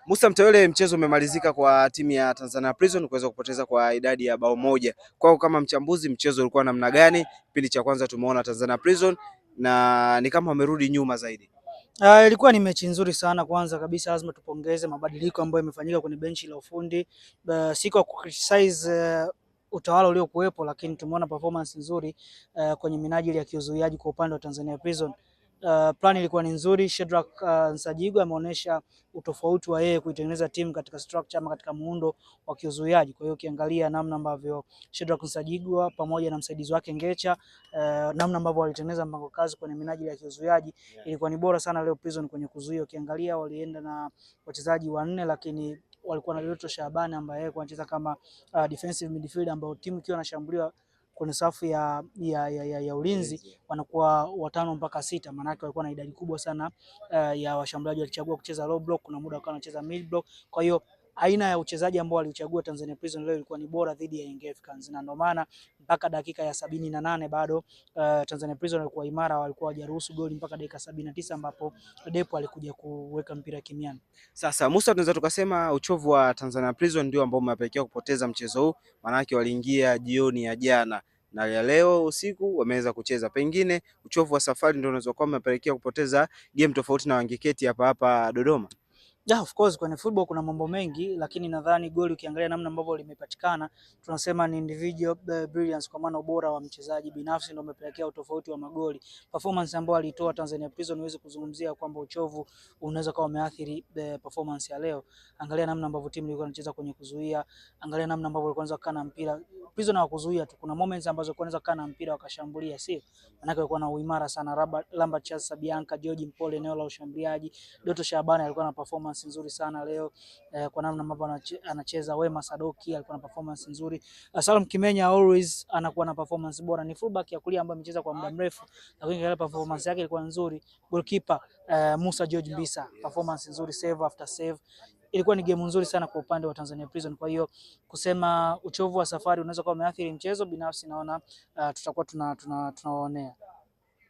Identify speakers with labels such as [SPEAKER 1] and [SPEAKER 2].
[SPEAKER 1] Musa Mtewele, mchezo umemalizika kwa timu ya Tanzania Prison kuweza kupoteza kwa idadi ya bao moja. Kwao kama mchambuzi, mchezo ulikuwa namna gani? Kipindi cha kwanza tumeona Tanzania Prison na ni kama wamerudi nyuma zaidi.
[SPEAKER 2] Ilikuwa ni mechi nzuri sana. Kwanza kabisa lazima tupongeze mabadiliko ambayo yamefanyika kwenye benchi la ufundi. Si kwa criticize utawala uliokuwepo, lakini tumeona performance nzuri kwenye minajili ya kiuzuiaji kwa upande wa Tanzania Prison. Plan ilikuwa ni nzuri. Shedrack Nsajigwa ameonyesha utofauti wa yeye kuitengeneza timu katika structure ama katika muundo wa kiuzuiaji. Kwa hiyo ukiangalia namna ambavyo Shedrack Nsajigwa pamoja na msaidizi wake Ngecha, namna ambavyo walitengeneza mpango kazi kwenye minajili ya kiuzuiaji, ilikuwa ni bora sana leo Prison kwenye kuzuia. Ukiangalia walienda na wachezaji wanne, lakini walikuwa na Doto Shabani ambaye yeye anacheza kama defensive midfielder, ambao timu ikiwa inashambuliwa kwenye safu ya ulinzi wanakuwa 5 mpaka 6. Maana yake walikuwa na idadi kubwa sana ya washambuliaji. Walichagua kucheza low block, kuna muda wakawa wanacheza mid block. Kwa hiyo aina ya uchezaji ambao walichagua Tanzania Prison leo ilikuwa ni bora dhidi ya Young Africans, na ndio maana mpaka dakika ya 78 bado Tanzania Prison walikuwa imara, walikuwa hawajaruhusu goli mpaka dakika 79 ambapo Depo alikuja kuweka mpira kimiani.
[SPEAKER 1] Sasa Musa, tunaweza tukasema uchovu wa Tanzania Prison ndio ambao umepelekea kupoteza mchezo huu, maana yake waliingia jioni ya jana na ya leo usiku wameweza kucheza. Pengine uchovu wa safari ndio unaweza kuwa umepelekea kupoteza game, tofauti na wangeketi hapa Dodoma.
[SPEAKER 2] Yeah, of course kwenye football kuna mambo mengi, lakini nadhani goli ukiangalia namna ambavyo limepatikana, tunasema ni individual brilliance, kwa maana ubora wa mchezaji binafsi ndio umepelekea utofauti wa magoli. Performance ambayo alitoa Tanzania Prison huwezi kuzungumzia kwamba uchovu unaweza kuwa umeathiri performance ya leo. Angalia namna ambavyo timu ilikuwa inacheza kwenye kuzuia, angalia namna ambavyo walikuwa wanaanza kukaa na mpira. Prison hawakuzuia tu, kuna moments ambazo walikuwa wanaanza kukaa na mpira wakashambulia, sio? Maana walikuwa na uimara sana. Lambert Charles Sabianka, George Mpole eneo la ushambuliaji. Doto Shabani alikuwa na performance nzuri sana leo kwa namna ambavyo anacheza. Wema Sadoki alikuwa na performance nzuri. Salum Kimenya always anakuwa na performance bora. Ni fullback ya kulia ambaye amecheza kwa muda mrefu, lakini ile performance yake ilikuwa nzuri. Goalkeeper Musa George Mbisa, performance nzuri, save after save. Ilikuwa ni game nzuri sana kwa upande wa Tanzania Prison. Kwa hiyo kusema uchovu wa safari unaweza kuwa umeathiri mchezo, binafsi naona tutakuwa tunawaonea.